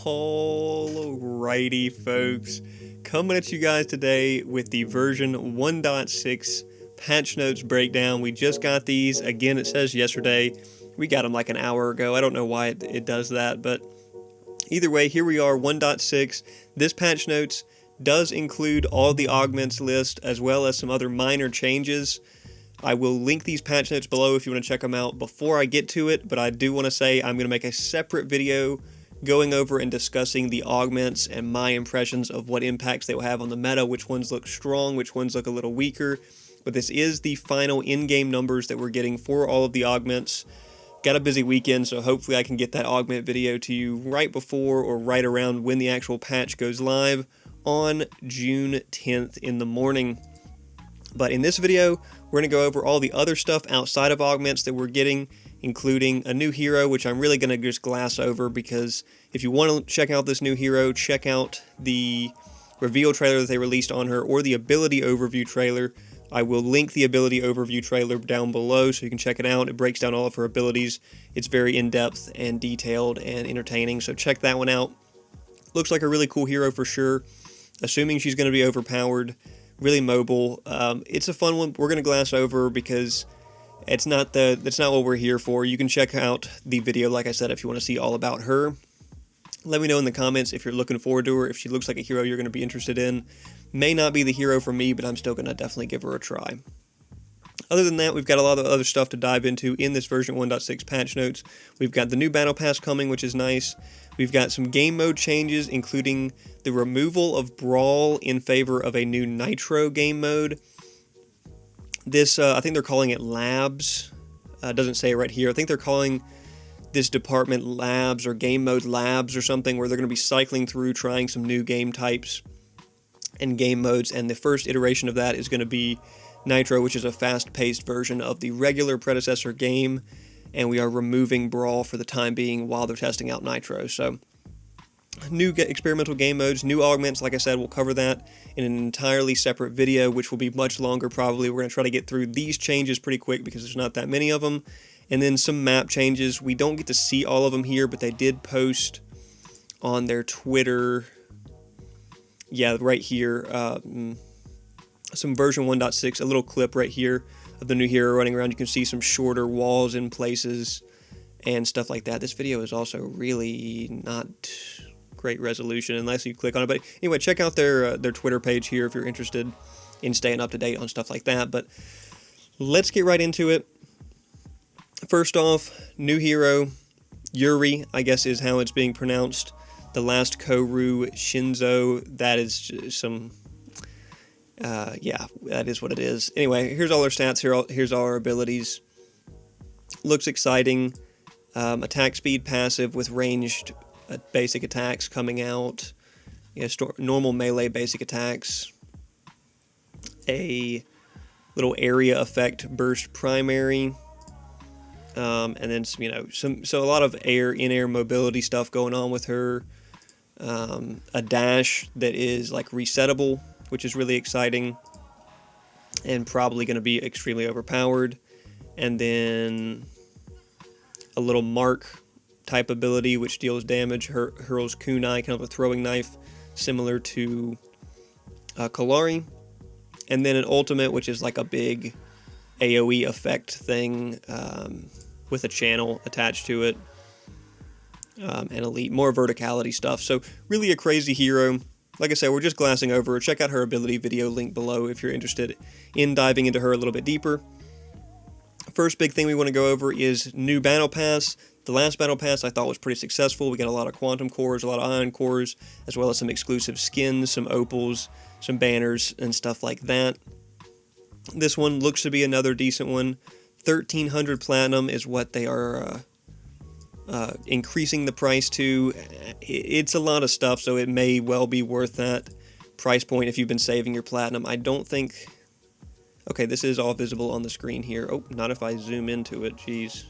Alrighty, folks, coming at you guys today with the version 1.6 patch notes breakdown. We just got these. Again, it says yesterday. We got them like an hour ago. I don't know why it does that, but either way, here we are, 1.6. This patch notes does include all the augments list as well as some other minor changes. I will link these patch notes below if you want to check them out before I get to it, but I do want to say I'm going to make a separate video going over and discussing the augments and my impressions of what impacts they will have on the meta, which ones look strong, which ones look a little weaker. But this is the final in-game numbers that we're getting for all of the augments. Got a busy weekend, so hopefully I can get that augment video to you right before or right around when the actual patch goes live on June 10th in the morning. But in this video, we're going to go over all the other stuff outside of augments that we're getting, including a new hero, which I'm really going to just glass over because if you want to check out this new hero, check out the reveal trailer that they released on her or the ability overview trailer. I will link the ability overview trailer down below so you can check it out. It breaks down all of her abilities. It's very in-depth and detailed and entertaining, so check that one out. Looks like a really cool hero for sure, assuming she's going to be overpowered, really mobile. It's a fun one. We're going to glass over because that's not what we're here for. You can check out the video, like I said, if you want to see all about her. Let me know in the comments if you're looking forward to her, if she looks like a hero you're going to be interested in. May not be the hero for me, but I'm still going to definitely give her a try. Other than that, we've got a lot of other stuff to dive into in this version 1.6 patch notes. We've got the new battle pass coming, which is nice. We've got some game mode changes, including the removal of Brawl in favor of a new Nitro game mode. This, I think they're calling it Labs. Doesn't say it right here. I think they're calling this department Labs or Game Mode Labs or something, where they're going to be cycling through, trying some new game types and game modes, and the first iteration of that is going to be Nitro, which is a fast-paced version of the regular predecessor game, and we are removing Brawl for the time being while they're testing out Nitro. So new experimental game modes, new augments, like I said, we'll cover that in an entirely separate video, which will be much longer probably. We're going to try to get through these changes pretty quick because there's not that many of them. And then some map changes. We don't get to see all of them here, but they did post on their Twitter, yeah, right here, some version 1.6, a little clip right here of the new hero running around. You can see some shorter walls in places and stuff like that. This video is also really not great resolution unless you click on it. But anyway, check out their Twitter page here if you're interested in staying up to date on stuff like that. But let's get right into it. First off, new hero, Yurei, I guess is how it's being pronounced. The last Koru Shinzo, that is just some, yeah, that is what it is. Anyway, here's all our stats, here's all our abilities. Looks exciting. Attack speed passive with ranged basic attacks coming out. Yeah, normal melee basic attacks. A little area effect burst primary. And then some, so a lot of in-air mobility stuff going on with her. A dash that is like resettable, which is really exciting and probably going to be extremely overpowered. And then a little mark type ability which deals damage, hurls kunai, kind of a throwing knife similar to Kalari. And then an ultimate, which is like a big AoE effect thing with a channel attached to it. And elite, more verticality stuff. So really a crazy hero. Like I said, we're just glancing over. Check out her ability video link below if you're interested in diving into her a little bit deeper. First big thing we want to go over is new battle pass. The last battle pass I thought was pretty successful. We got a lot of quantum cores, a lot of ion cores, as well as some exclusive skins, some opals, some banners, and stuff like that. This one looks to be another decent one. 1,300 platinum is what they are increasing the price to. It's a lot of stuff, so it may well be worth that price point if you've been saving your platinum. I don't think... Okay, this is all visible on the screen here. Oh, not if I zoom into it. Jeez.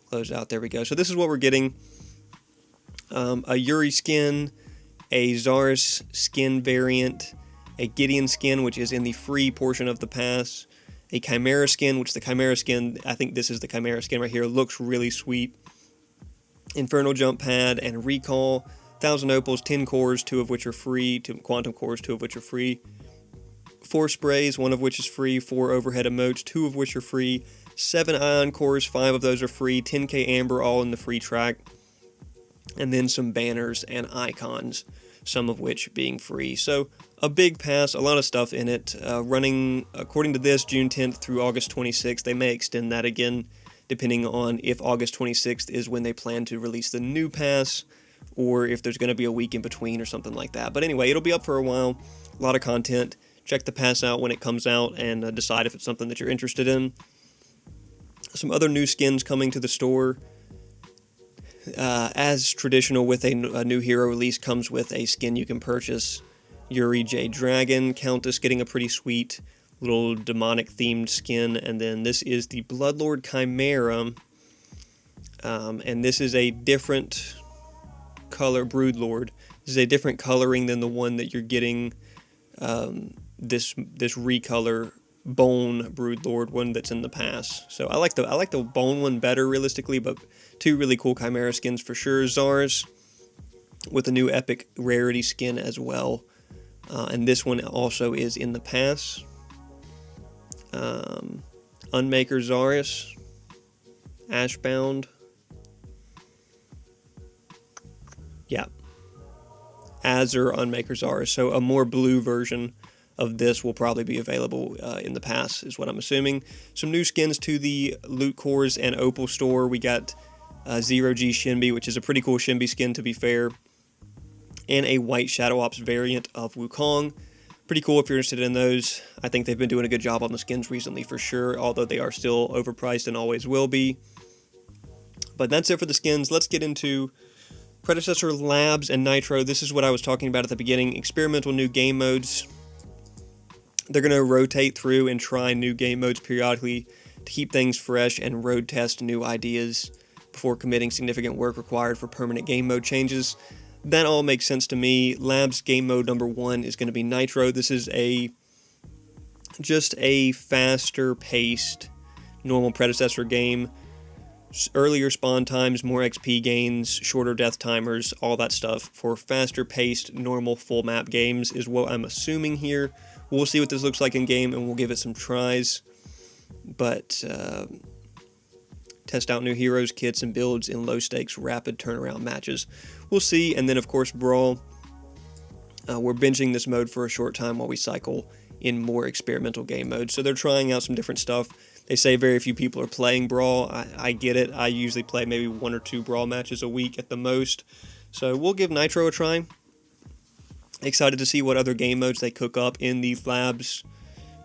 Close out. There we go. So this is what we're getting. A Yurei skin, a Zarus skin variant, a Gideon skin, which is in the free portion of the pass, a Chimera skin, which the Chimera skin, I think this is the Chimera skin right here, looks really sweet. Infernal jump pad and recall, 1,000 opals, 10 cores, 2 of which are free, 2 quantum cores, 2 of which are free, 4 sprays, 1 of which is free, 4 overhead emotes, 2 of which are free, 7 ion cores, 5 of those are free, 10k amber, all in the free track, and then some banners and icons, some of which being free. So a big pass, a lot of stuff in it, running, according to this, June 10th through August 26th. They may extend that again, depending on if August 26th is when they plan to release the new pass, or if there's going to be a week in between or something like that. But anyway, it'll be up for a while, a lot of content. Check the pass out when it comes out and decide if it's something that you're interested in. Some other new skins coming to the store. As traditional with a new hero release, comes with a skin you can purchase. Yurei J Dragon, Countess getting a pretty sweet little demonic themed skin, and then this is the Bloodlord Chimera, and this is a different color, Broodlord. This is a different coloring than the one that you're getting, this recolor bone Broodlord one that's in the past. So I like the bone one better realistically, but two really cool Chimera skins for sure. Zars with a new epic rarity skin as well, and this one also is in the pass. Unmaker Zarus, Ashbound, yeah, Azure Unmaker Zarus. So a more blue version of this will probably be available in the pass, is what I'm assuming. Some new skins to the Loot Cores and Opal store. We got 0G Shinbi, which is a pretty cool Shinbi skin to be fair, and a white Shadow Ops variant of Wukong. Pretty cool if you're interested in those. I think they've been doing a good job on the skins recently for sure, although they are still overpriced and always will be. But that's it for the skins. Let's get into Predecessor Labs and Nitro. This is what I was talking about at the beginning. Experimental new game modes. They're going to rotate through and try new game modes periodically to keep things fresh and road test new ideas before committing significant work required for permanent game mode changes. That all makes sense to me. Labs game mode number 1 is going to be Nitro. This is just a faster paced normal predecessor game. Earlier spawn times, more XP gains, shorter death timers, all that stuff for faster paced normal full map games is what I'm assuming here. We'll see what this looks like in game and we'll give it some tries. But test out new heroes, kits, and builds in low-stakes, rapid turnaround matches. We'll see, and then of course Brawl. We're binging this mode for a short time while we cycle in more experimental game modes. So they're trying out some different stuff. They say very few people are playing Brawl. I get it. I usually play maybe 1 or 2 Brawl matches a week at the most. So we'll give Nitro a try. Excited to see what other game modes they cook up in these labs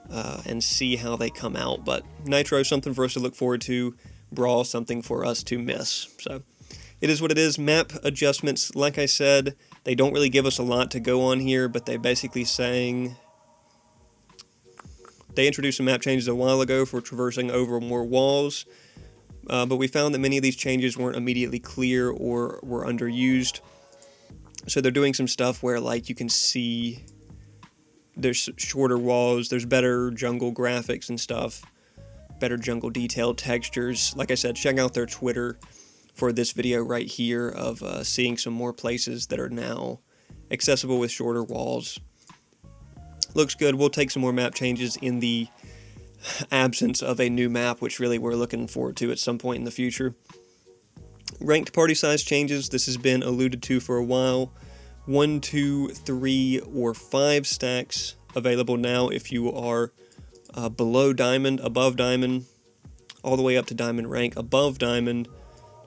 and see how they come out. But Nitro is something for us to look forward to. Brawl, something for us to miss. So it is what it is. Map adjustments, like I said, they don't really give us a lot to go on here, but they basically saying they introduced some map changes a while ago for traversing over more walls, but we found that many of these changes weren't immediately clear or were underused. So they're doing some stuff where, like, you can see there's shorter walls, there's better jungle graphics and stuff, better jungle detailed textures. Like I said, check out their Twitter for this video right here of seeing some more places that are now accessible with shorter walls. Looks good. We'll take some more map changes in the absence of a new map, which really we're looking forward to at some point in the future. Ranked party size changes. This has been alluded to for a while. 1, 2, 3, or 5 stacks available now if you are below Diamond, above Diamond, all the way up to Diamond rank. Above Diamond,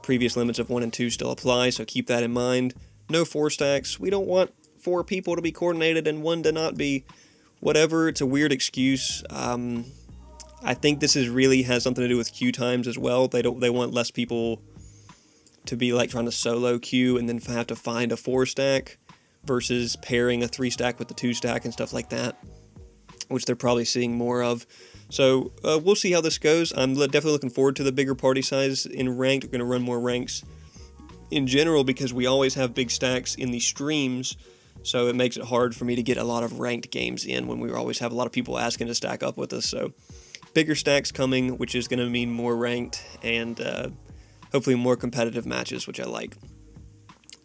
previous limits of 1 and 2 still apply, so keep that in mind. No 4 stacks. We don't want 4 people to be coordinated and 1 to not be. Whatever, it's a weird excuse. I think this really has something to do with queue times as well. They want less people to be like trying to solo queue and then have to find a 4 stack versus pairing a 3 stack with the 2 stack and stuff like that, which they're probably seeing more of. So we'll see how this goes. I'm definitely looking forward to the bigger party size in ranked. We're going to run more ranks in general because we always have big stacks in the streams, so it makes it hard for me to get a lot of ranked games in when we always have a lot of people asking to stack up with us. So bigger stacks coming, which is going to mean more ranked and hopefully more competitive matches, which I like.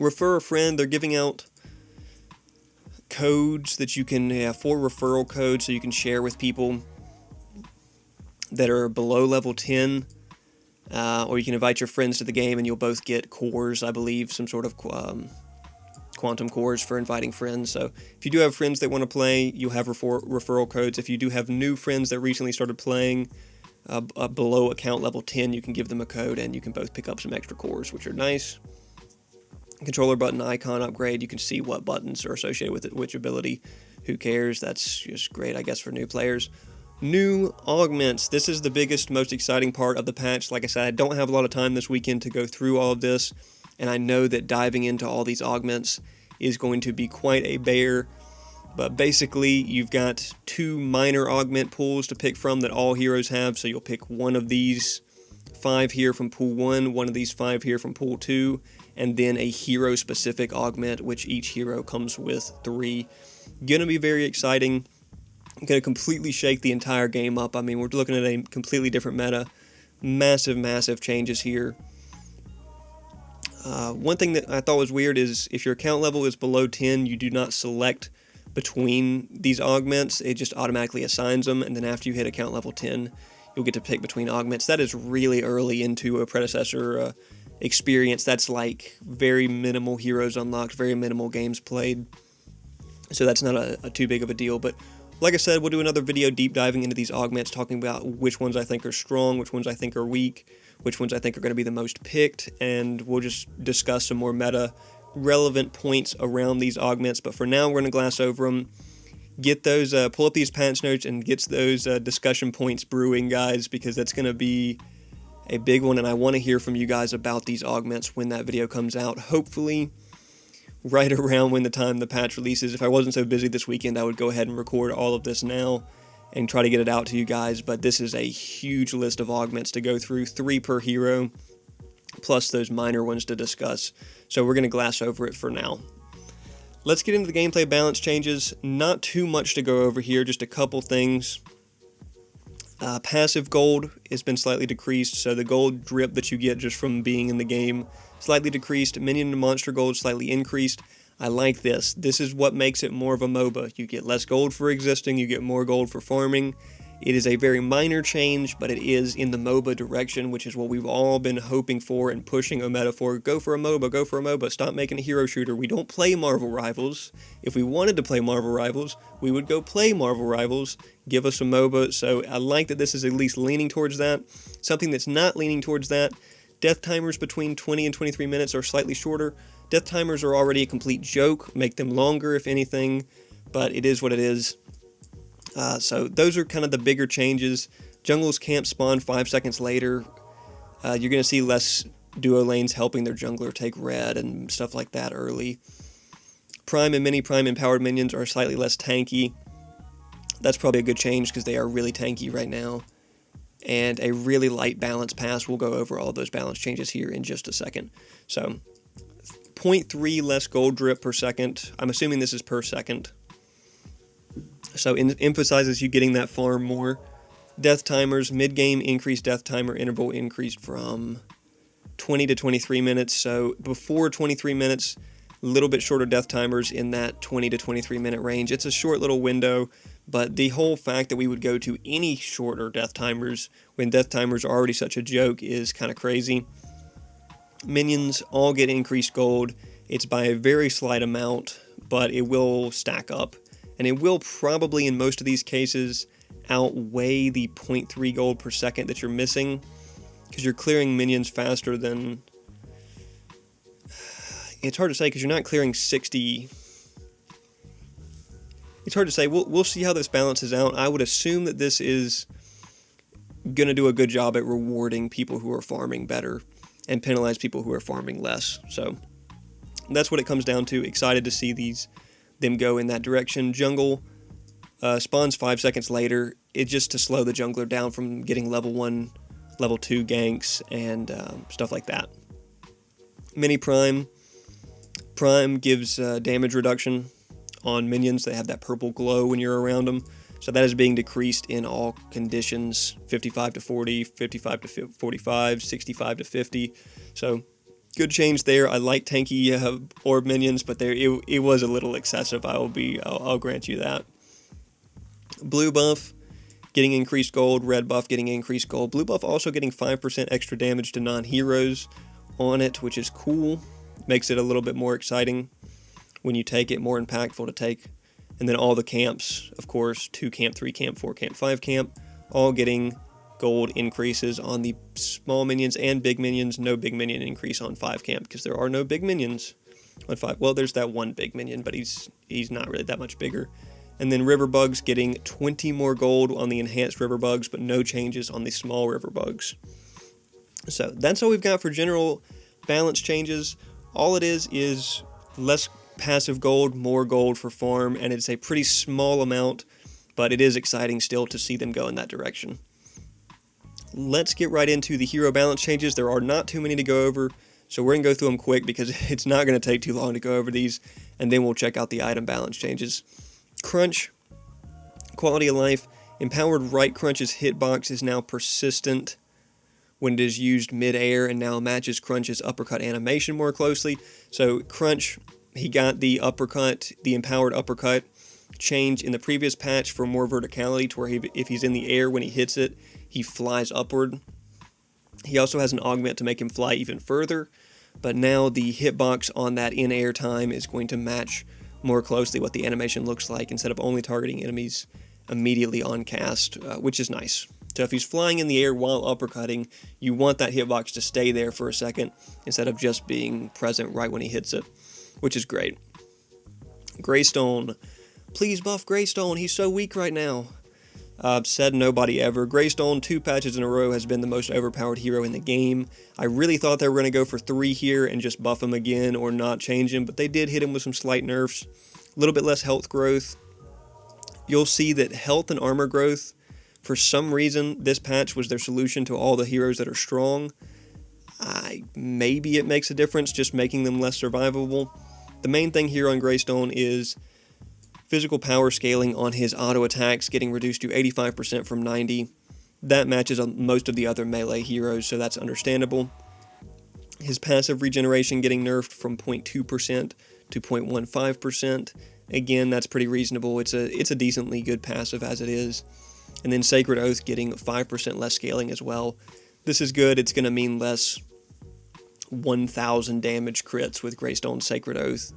Refer a friend. They're giving out codes that you can, 4 referral codes so you can share with people that are below level 10. Or you can invite your friends to the game and you'll both get cores, I believe, some sort of quantum cores for inviting friends. So if you do have friends that want to play, you'll have referral codes. If you do have new friends that recently started playing below account level 10, you can give them a code and you can both pick up some extra cores, which are nice. Controller button icon upgrade. You can see what buttons are associated with it, which ability. Who cares? That's just great, I guess, for new players. New augments. This is the biggest, most exciting part of the patch. Like I said, I don't have a lot of time this weekend to go through all of this, and I know that diving into all these augments is going to be quite a bear. But basically, you've got 2 minor augment pools to pick from that all heroes have. So you'll pick one of these 5 here from pool 1, one of these 5 here from pool 2, and then a hero-specific augment, which each hero comes with 3. Gonna be very exciting. Going to completely shake the entire game up. I mean, we're looking at a completely different meta. Massive changes here. One thing that I thought was weird is if your account level is below 10, you do not select between these augments. It just automatically assigns them, and then after you hit account level 10, you'll get to pick between augments. That is really early into a predecessor experience. That's like very minimal heroes unlocked, very minimal games played. So that's not a too big of a deal, but like I said, we'll do another video deep diving into these augments, talking about which ones I think are strong, which ones I think are weak, which ones I think are going to be the most picked, and we'll just discuss some more meta relevant points around these augments. But for now, we're going to glass over them, get those, pull up these patch notes and get those discussion points brewing, guys, because that's going to be a big one, and I want to hear from you guys about these augments when that video comes out. Hopefully right around when the patch releases. If I wasn't so busy this weekend, I would go ahead and record all of this now and try to get it out to you guys, but this is a huge list of augments to go through, 3 per hero, plus those minor ones to discuss, so we're going to glass over it for now. Let's get into the gameplay balance changes. Not too much to go over here, just a couple things. Passive gold has been slightly decreased, so the gold drip that you get just from being in the game slightly decreased. Minion and monster gold slightly increased. I like this. This is what makes it more of a MOBA. You get less gold for existing, you get more gold for farming. It is a very minor change, but it is in the MOBA direction, which is what we've all been hoping for and pushing a meta for. Go for a MOBA, go for a MOBA. Stop making a hero shooter. We don't play Marvel Rivals. If we wanted to play Marvel Rivals, we would go play Marvel Rivals. Give us a MOBA. So I like that this is at least leaning towards that. Something that's not leaning towards that, death timers between 20 and 23 minutes are slightly shorter. Death timers are already a complete joke. Make them longer, if anything, but it is what it is. So those are kind of the bigger changes. Jungles can't spawn 5 seconds later. You're going to see less duo lanes helping their jungler take red and stuff like that early. Prime and mini prime empowered minions are slightly less tanky. That's probably a good change because they are really tanky right now. And a really light balance pass. We'll go over all those balance changes here in just a second. So 0.3 less gold drip per second. I'm assuming this is per second. So it emphasizes you getting that farm more. Death timers, mid-game increased death timer interval increased from 20 to 23 minutes. So before 23 minutes, a little bit shorter death timers in that 20 to 23 minute range. It's a short little window, but the whole fact that we would go to any shorter death timers when death timers are already such a joke is kind of crazy. Minions all get increased gold. It's by a very slight amount, but it will stack up. And it will probably, in most of these cases, outweigh the 0.3 gold per second that you're missing, because you're clearing minions faster than... It's hard to say because you're not clearing 60... It's hard to say. We'll see how this balances out. I would assume that this is going to do a good job at rewarding people who are farming better and penalize people who are farming less. So that's what it comes down to. Excited to see them go in that direction. Jungle spawns 5 seconds later. It's just to slow the jungler down from getting level 1, level 2 ganks and stuff like that. Mini Prime. Prime gives damage reduction on minions. They have that purple glow when you're around them. So that is being decreased in all conditions. 55 to 40, 55 to 45, 65 to 50. So Good change there. I like tanky orb minions, but it was a little excessive. I'll grant you that. Blue buff getting increased gold, red buff getting increased gold. Blue buff also getting 5% extra damage to non-heroes on it, which is cool. Makes it a little bit more exciting when you take it, more impactful to take. And then all the camps, of course, 2 camp, 3 camp, 4 camp, 5 camp, all getting gold increases on the small minions and big minions. No big minion increase on 5 camp because there are no big minions on 5. Well, there's that one big minion, but he's not really that much bigger. And then river bugs getting 20 more gold on the enhanced river bugs, but no changes on the small river bugs. So that's all we've got for general balance changes. All it is less passive gold, more gold for farm, and it's a pretty small amount, but it is exciting still to see them go in that direction. Let's get right into the hero balance changes. There are not too many to go over, so we're going to go through them quick because it's not going to take too long to go over these, and then we'll check out the item balance changes. Crunch, quality of life, empowered right crunch's hitbox is now persistent when it is used mid-air and now matches Crunch's uppercut animation more closely. So Crunch, he got the uppercut, the empowered uppercut change in the previous patch for more verticality to where if he's in the air when he hits it, he flies upward. He also has an augment to make him fly even further, but now the hitbox on that in-air time is going to match more closely what the animation looks like instead of only targeting enemies immediately on cast, which is nice. So if he's flying in the air while uppercutting, you want that hitbox to stay there for a second instead of just being present right when he hits it, which is great. Greystone. Please buff Greystone. He's so weak right now. Said nobody ever. Greystone, 2 patches in a row, has been the most overpowered hero in the game. I really thought they were going to go for 3 here and just buff him again or not change him, but they did hit him with some slight nerfs. A little bit less health growth. You'll see that health and armor growth, for some reason, this patch was their solution to all the heroes that are strong. Maybe it makes a difference, just making them less survivable. The main thing here on Greystone is physical power scaling on his auto attacks getting reduced to 85% from 90%. That matches on most of the other melee heroes, so that's understandable. His passive regeneration getting nerfed from 0.2% to 0.15%. Again, that's pretty reasonable. It's a decently good passive as it is. And then Sacred Oath getting 5% less scaling as well. This is good. It's going to mean less 1,000 damage crits with Greystone Sacred Oath,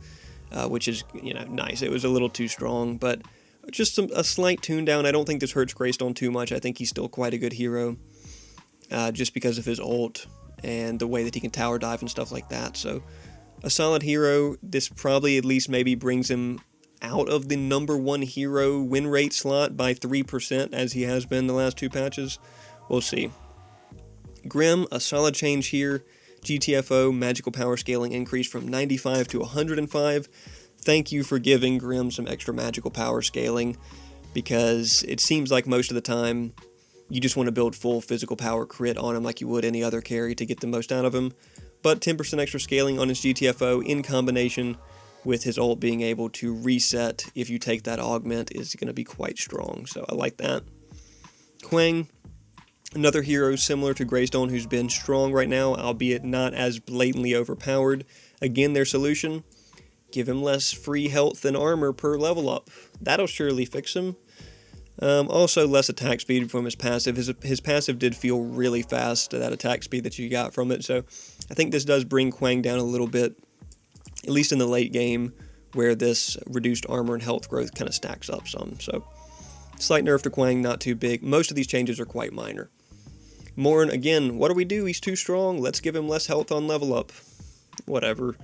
which is, nice. It was a little too strong, but just a slight tune down. I don't think this hurts Greystone too much. I think he's still quite a good hero, just because of his ult and the way that he can tower dive and stuff like that. So a solid hero. This probably at least maybe brings him out of the number 1 hero win rate slot by 3% as he has been the last 2 patches. We'll see. Grim, a solid change here. GTFO, magical power scaling increase from 95 to 105. Thank you for giving Grim some extra magical power scaling, because it seems like most of the time you just want to build full physical power crit on him like you would any other carry to get the most out of him. But 10% extra scaling on his GTFO in combination with his ult being able to reset if you take that augment is going to be quite strong, so I like that. Quang, another hero similar to Greystone who's been strong right now, albeit not as blatantly overpowered. Again, their solution, give him less free health and armor per level up. That'll surely fix him. Also, less attack speed from his passive. His passive did feel really fast, that attack speed that you got from it, so I think this does bring Quang down a little bit, at least in the late game, where this reduced armor and health growth kind of stacks up some. So, slight nerf to Quang, not too big. Most of these changes are quite minor. Morn, again, what do we do? He's too strong. Let's give him less health on level up. Whatever.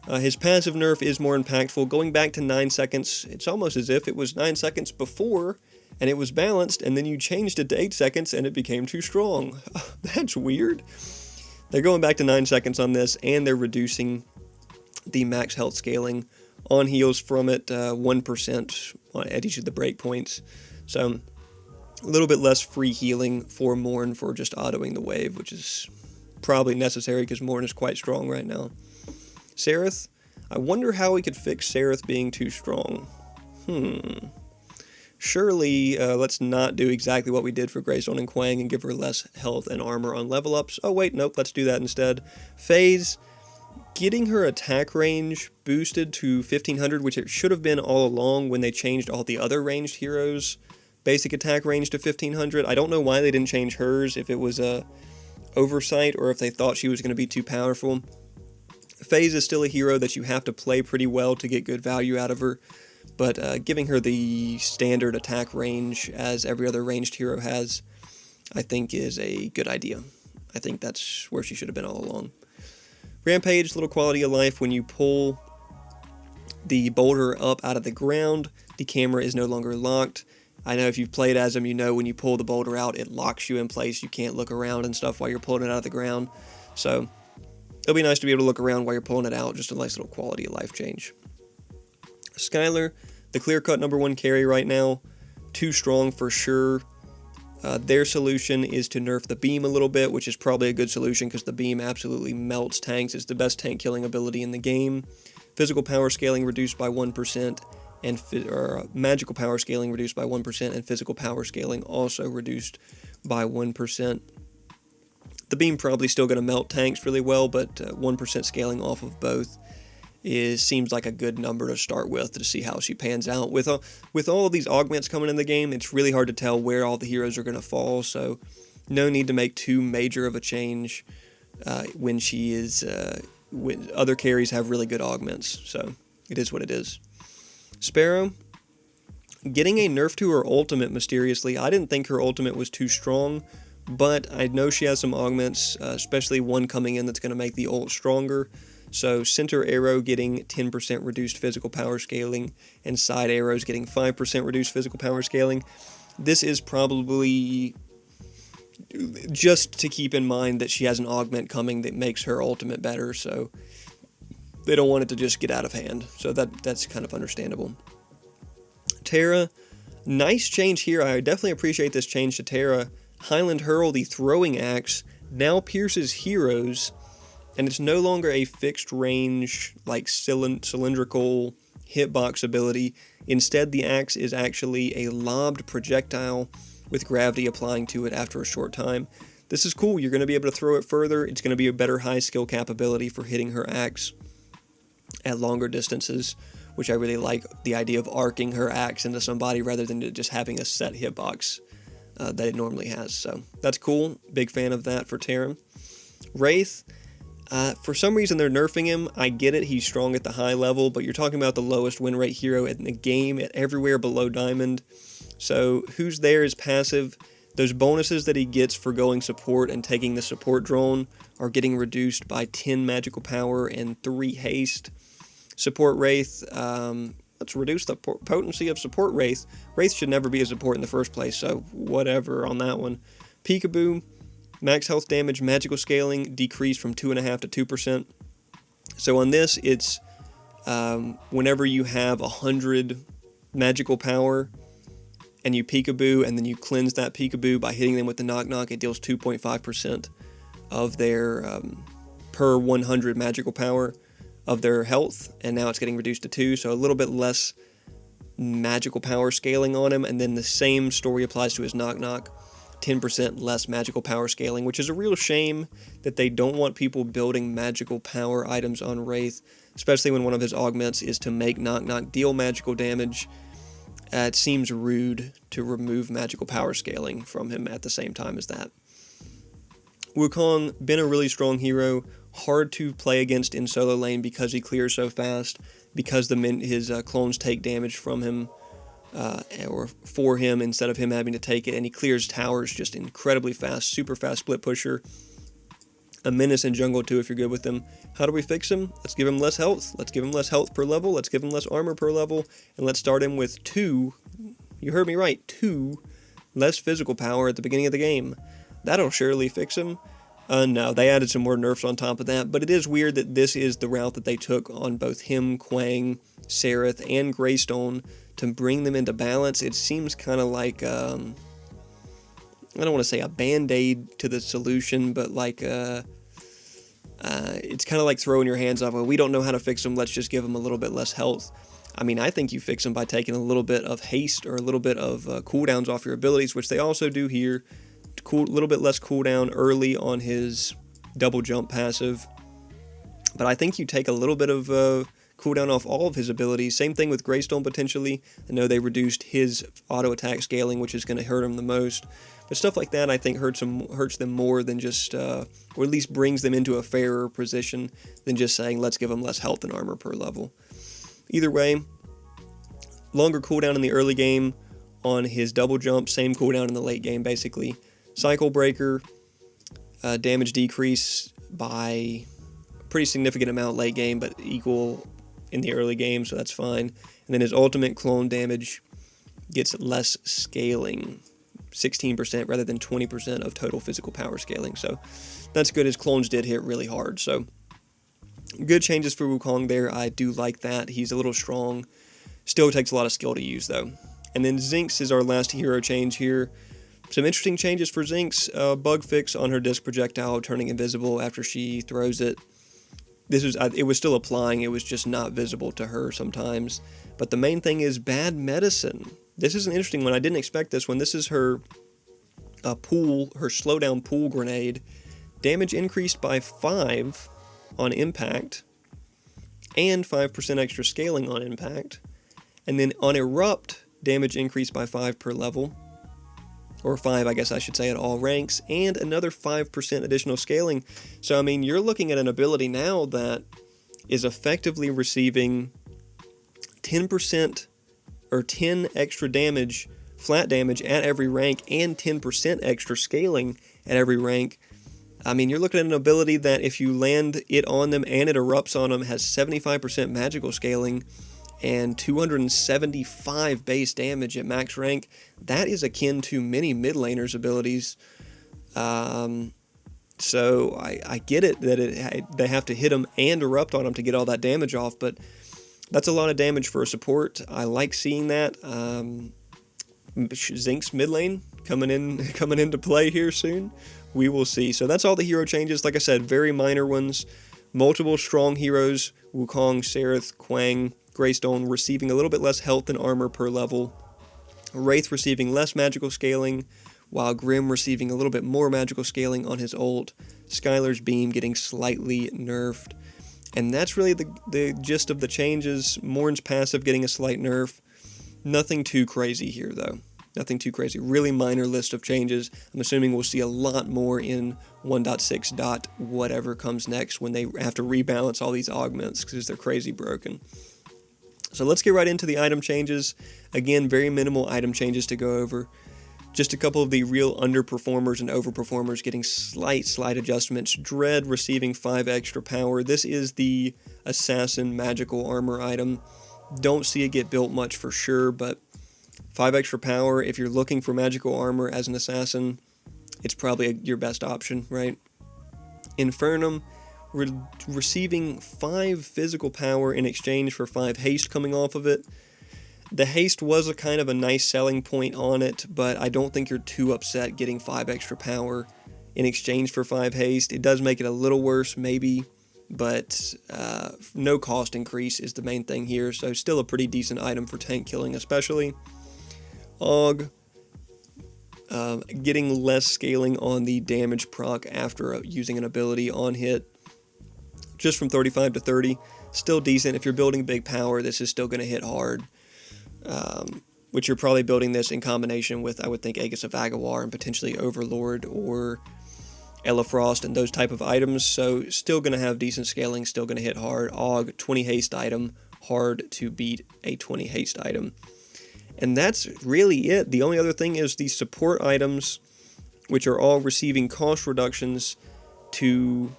His passive nerf is more impactful. Going back to 9 seconds, it's almost as if it was 9 seconds before, and it was balanced, and then you changed it to 8 seconds, and it became too strong. That's weird. They're going back to 9 seconds on this, and they're reducing the max health scaling on heals from it 1% at each of the breakpoints. So a little bit less free healing for Morn for just autoing the wave, which is probably necessary because Morn is quite strong right now. Sereth, I wonder how we could fix Sereth being too strong. Surely, let's not do exactly what we did for Greystone and Quang and give her less health and armor on level ups. Oh wait, nope, let's do that instead. Phase, Getting her attack range boosted to 1500, which it should have been all along when they changed all the other ranged heroes' basic attack range to 1500. I don't know why they didn't change hers, if it was a oversight or if they thought she was going to be too powerful. FaZe is still a hero that you have to play pretty well to get good value out of her, but giving her the standard attack range as every other ranged hero has, I think is a good idea. I think that's where she should have been all along. Rampage, little quality of life. When you pull the boulder up out of the ground, the camera is no longer locked. I know if you've played as him, you know when you pull the boulder out, it locks you in place. You can't look around and stuff while you're pulling it out of the ground. So it'll be nice to be able to look around while you're pulling it out. Just a nice little quality of life change. Skylar, the clear-cut #1 carry right now. Too strong for sure. Their solution is to nerf the beam a little bit, which is probably a good solution because the beam absolutely melts tanks. It's the best tank killing ability in the game. Physical power scaling reduced by 1%, and magical power scaling reduced by 1%, and physical power scaling also reduced by 1%. The beam probably still going to melt tanks really well, but 1% scaling off of both seems like a good number to start with to see how she pans out. With all of these augments coming in the game, it's really hard to tell where all the heroes are going to fall, so no need to make too major of a change when she is when other carries have really good augments, so it is what it is. Sparrow, getting a nerf to her ultimate mysteriously. I didn't think her ultimate was too strong, but I know she has some augments, especially one coming in that's going to make the ult stronger. So center arrow getting 10% reduced physical power scaling, and side arrows getting 5% reduced physical power scaling. This is probably just to keep in mind that she has an augment coming that makes her ultimate better, so they don't want it to just get out of hand. So that's kind of understandable. Terra, nice change here. I definitely appreciate this change to Terra. Highland Hurl, the throwing axe, now pierces heroes, and it's no longer a fixed range, like cylindrical hitbox ability. Instead, the axe is actually a lobbed projectile with gravity applying to it after a short time. This is cool. You're going to be able to throw it further. It's going to be a better high skill capability for hitting her axe at longer distances, which I really like the idea of arcing her axe into somebody rather than just having a set hitbox that it normally has. So that's cool. Big fan of that for Terra. Wraith, for some reason they're nerfing him. I get it, he's strong at the high level, but you're talking about the lowest win rate hero in the game at everywhere below Diamond. So who's there is passive. Those bonuses that he gets for going support and taking the support drone are getting reduced by 10 magical power and 3 haste. Support Wraith, let's reduce the potency of support Wraith. Wraith should never be a support in the first place, so whatever on that one. Peekaboo, max health damage, magical scaling decreased from 2.5% to 2%. So on this, it's whenever you have 100 magical power and you peekaboo and then you cleanse that peekaboo by hitting them with the knock knock, it deals 2.5% of their per 100 magical power of their health, and now it's getting reduced to 2, so a little bit less magical power scaling on him. And then the same story applies to his knock knock. 10% less magical power scaling, which is a real shame that they don't want people building magical power items on Wraith, especially when one of his augments is to make knock knock deal magical damage. It seems rude to remove magical power scaling from him at the same time as that. Wukong, been a really strong hero, hard to play against in solo lane because he clears so fast, because his clones take damage from him, or for him instead of him having to take it, and he clears towers just incredibly fast, super fast split pusher. A menace in jungle too if you're good with him. How do we fix him? Let's give him less health. Let's give him less health per level. Let's give him less armor per level. And let's start him with 2, you heard me right, 2 less physical power at the beginning of the game. That'll surely fix him. No, they added some more nerfs on top of that, but it is weird that this is the route that they took on both him, Quang, Sereth, and Greystone to bring them into balance. It seems kind of like, I don't want to say a band-aid to the solution, but like, it's kind of like throwing your hands off. Well, we don't know how to fix them, let's just give them a little bit less health. I mean, I think you fix them by taking a little bit of haste or a little bit of cooldowns off your abilities, which they also do here. A little bit less cooldown early on his double jump passive, But I think you take a little bit of cooldown off all of his abilities. Same thing with Greystone potentially. I know they reduced his auto attack scaling, which is going to hurt him the most. But stuff like that I think hurts them more than just, or at least brings them into a fairer position than just saying let's give them less health and armor per level. Either way, longer cooldown in the early game on his double jump, same cooldown in the late game basically. Cycle breaker, damage decrease by a pretty significant amount late game, but equal in the early game, so that's fine. And then his ultimate clone damage gets less scaling, 16% rather than 20% of total physical power scaling, so that's good. His clones did hit really hard, so good changes for Wukong there. I do like that. He's a little strong. Still takes a lot of skill to use, though. And then Zinx is our last hero change here. Some interesting changes for Zinx. Bug fix on her disc projectile, turning invisible after she throws it. It was still applying, it was just not visible to her sometimes. But the main thing is bad medicine. This is an interesting one. I didn't expect this one. This is her her slowdown pool grenade. Damage increased by 5 on impact, and 5% extra scaling on impact. And then on erupt, damage increased by 5 per level, or 5 I guess I should say at all ranks, and another 5% additional scaling. So I mean, you're looking at an ability now that is effectively receiving 10% or 10 extra damage, flat damage at every rank, and 10% extra scaling at every rank. I mean, you're looking at an ability that if you land it on them and it erupts on them, has 75% magical scaling and 275 base damage at max rank. That is akin to many mid laners' abilities. So I get it that they have to hit them and erupt on them to get all that damage off, but that's a lot of damage for a support. I like seeing that. Zinx mid lane coming into play here soon. We will see. So that's all the hero changes. Like I said, very minor ones. Multiple strong heroes: Wukong, Sereth, Quang, Greystone receiving a little bit less health and armor per level. Wraith receiving less magical scaling, while Grim receiving a little bit more magical scaling on his ult. Skylar's Beam getting slightly nerfed. And that's really the gist of the changes. Morn's passive getting a slight nerf. Nothing too crazy here, though. Nothing too crazy. Really minor list of changes. I'm assuming we'll see a lot more in 1.6. Whatever comes next when they have to rebalance all these augments because they're crazy broken. So let's get right into the item changes. Again, very minimal item changes to go over. Just a couple of the real underperformers and overperformers getting slight adjustments. Dread receiving 5 extra power. This is the Assassin magical armor item. Don't see it get built much for sure, but 5 extra power, if you're looking for magical armor as an assassin, it's probably your best option, right? Infernum receiving 5 physical power in exchange for 5 haste coming off of it. The haste was a kind of a nice selling point on it, but I don't think you're too upset getting 5 extra power in exchange for 5 haste. It does make it a little worse, maybe, but no cost increase is the main thing here, so still a pretty decent item for tank killing especially. Og, getting less scaling on the damage proc after using an ability on hit, just from 35 to 30, still decent. If you're building big power, this is still going to hit hard, which you're probably building this in combination with, I would think, Aegis of Agawar and potentially Overlord or Elafrost and those type of items, so still going to have decent scaling, still going to hit hard. Og, 20 haste item, hard to beat a 20 haste item. And that's really it. The only other thing is the support items, which are all receiving cost reductions to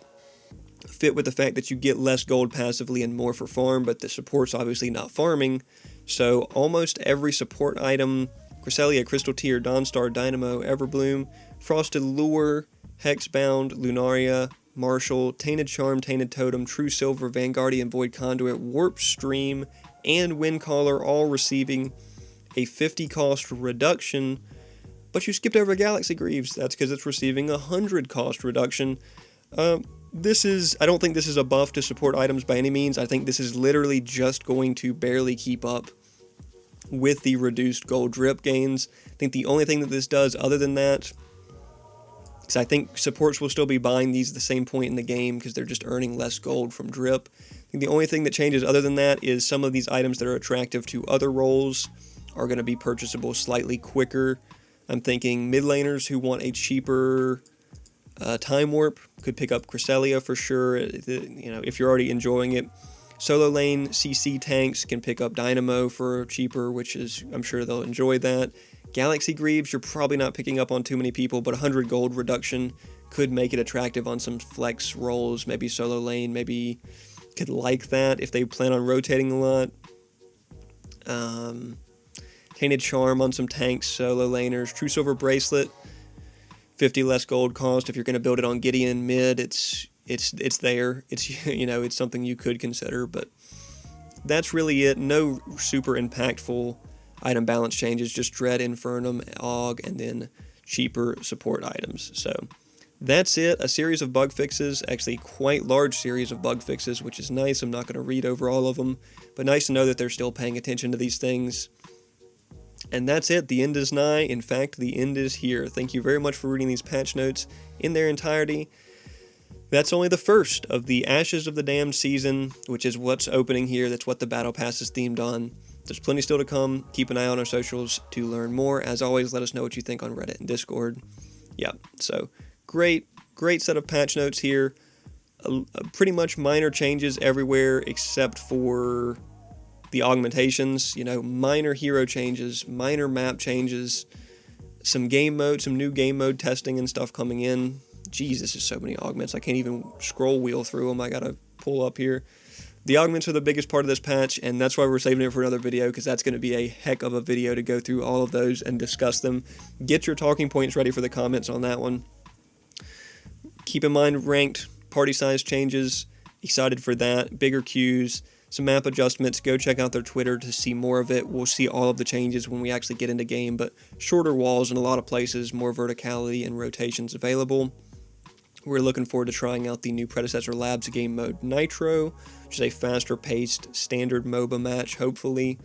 fit with the fact that you get less gold passively and more for farm, but the support's obviously not farming. So almost every support item, Cresselia, Crystal Tear, Dawnstar, Dynamo, Everbloom, Frosted Lure, Hexbound, Lunaria, Marshall, Tainted Charm, Tainted Totem, True Silver, Vanguardian, Void Conduit, Warp Stream, and Windcaller all receiving a 50 cost reduction, but you skipped over Galaxy Greaves. That's because it's receiving a 100 cost reduction. I don't think this is a buff to support items by any means. I think this is literally just going to barely keep up with the reduced gold drip gains. I think the only thing that this does other than that, because I think supports will still be buying these at the same point in the game because they're just earning less gold from drip. I think the only thing that changes other than that is some of these items that are attractive to other roles are going to be purchasable slightly quicker. I'm thinking mid laners who want a cheaper time warp could pick up Cresselia for sure, if you're already enjoying it. Solo lane CC tanks can pick up Dynamo for cheaper, which is, I'm sure they'll enjoy that. Galaxy Greaves, you're probably not picking up on too many people, but 100 gold reduction could make it attractive on some flex roles, maybe solo lane, maybe could like that if they plan on rotating a lot. Tainted Charm on some tanks, solo laners. True Silver Bracelet, 50 less gold cost. If you're going to build it on Gideon mid, it's there. It's it's something you could consider, but that's really it. No super impactful item balance changes, just Dread, Infernum, Og, and then cheaper support items. So that's it. A series of bug fixes, actually quite large series of bug fixes, which is nice. I'm not going to read over all of them, but nice to know that they're still paying attention to these things. And that's it. The end is nigh. In fact, the end is here. Thank you very much for reading these patch notes in their entirety. That's only the first of the Ashes of the Damned season, which is what's opening here. That's what the Battle Pass is themed on. There's plenty still to come. Keep an eye on our socials to learn more. As always, let us know what you think on Reddit and Discord. Yeah, so great set of patch notes here. Pretty much minor changes everywhere except for the augmentations. Minor hero changes, minor map changes, some new game mode testing and stuff coming in. Jeez, this is so many augments. I can't even scroll wheel through them. I gotta pull up here. The augments are the biggest part of this patch, and that's why we're saving it for another video, because that's going to be a heck of a video to go through all of those and discuss them. Get your talking points ready for the comments on that one. Keep in mind ranked party size changes. Excited for that. Bigger queues, some map adjustments. Go check out their Twitter to see more of it. We'll see all of the changes when we actually get into game, but shorter walls in a lot of places, more verticality and rotations available. We're looking forward to trying out the new Predecessor Labs game mode Nitro, which is a faster paced standard MOBA match, hopefully.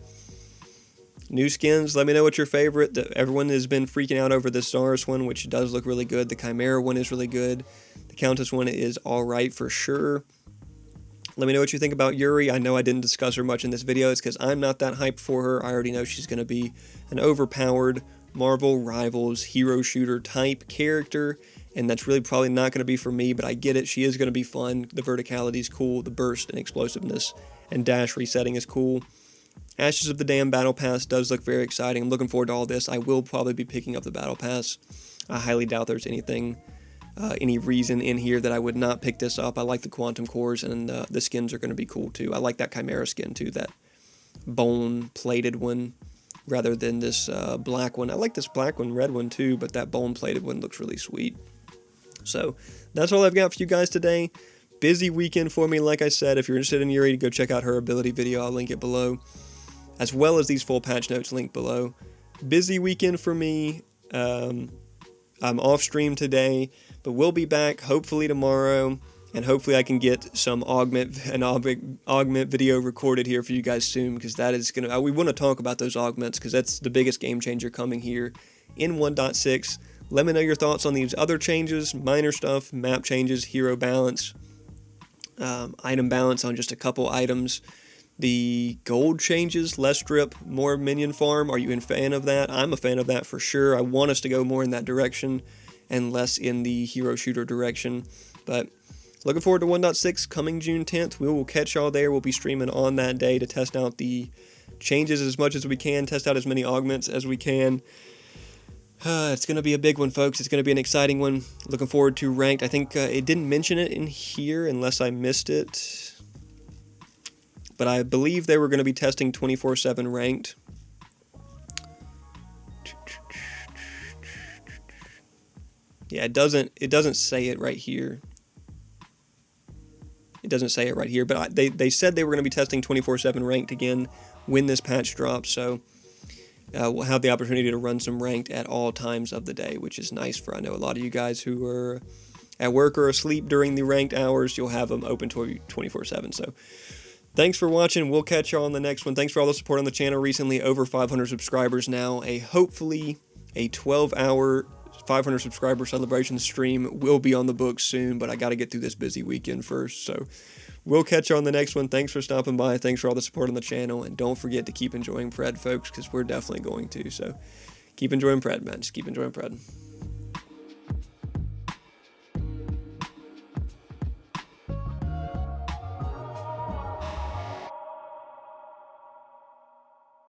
New skins, let me know what's your favorite. Everyone has been freaking out over the Saurus one, which does look really good. The Chimera one is really good. The Countess one is alright for sure. Let me know what you think about Yurei. I know I didn't discuss her much in this video. It's because I'm not that hyped for her. I already know she's going to be an overpowered Marvel Rivals hero shooter type character, and that's really probably not going to be for me, but I get it. She is going to be fun. The verticality is cool. The burst and explosiveness and dash resetting is cool. Ashes of the Damned Battle Pass does look very exciting. I'm looking forward to all this. I will probably be picking up the Battle Pass. I highly doubt there's any reason in here that I would not pick this up. I like the Quantum Cores, and the skins are going to be cool too. I like that Chimera skin too, that bone-plated one, rather than this black one. I like this black one, red one too, but that bone-plated one looks really sweet. So that's all I've got for you guys today. Busy weekend for me, like I said. If you're interested in Yurei, go check out her ability video. I'll link it below, as well as these full patch notes linked below. Busy weekend for me. I'm off stream today, but we'll be back hopefully tomorrow, and hopefully I can get some augment video recorded here for you guys soon, because that is gonna. We want to talk about those augments because that's the biggest game changer coming here in 1.6. Let me know your thoughts on these other changes, minor stuff, map changes, hero balance, item balance on just a couple items. The gold changes, less drip, more minion farm. Are you a fan of that? I'm a fan of that for sure. I want us to go more in that direction and less in the hero shooter direction. But looking forward to 1.6 coming June 10th. We will catch y'all there. We'll be streaming on that day to test out the changes as much as we can, test out as many augments as we can. It's going to be a big one, folks. It's going to be an exciting one. Looking forward to ranked. I think it didn't mention it in here unless I missed it. But I believe they were going to be testing 24/7 ranked. Yeah, it doesn't say it right here. It doesn't say it right here, but they said they were going to be testing 24/7 ranked again when this patch drops, so we'll have the opportunity to run some ranked at all times of the day, which is nice for, I know, a lot of you guys who are at work or asleep during the ranked hours. You'll have them open 24/7, so thanks for watching. We'll catch y'all on the next one. Thanks for all the support on the channel recently. Over 500 subscribers now. Hopefully a 12-hour 500 subscriber celebration stream will be on the books soon, but I got to get through this busy weekend first. So we'll catch you on the next one. Thanks for stopping by. Thanks for all the support on the channel. And don't forget to keep enjoying Pred, folks, because we're definitely going to. So keep enjoying Pred, man. Just keep enjoying Pred.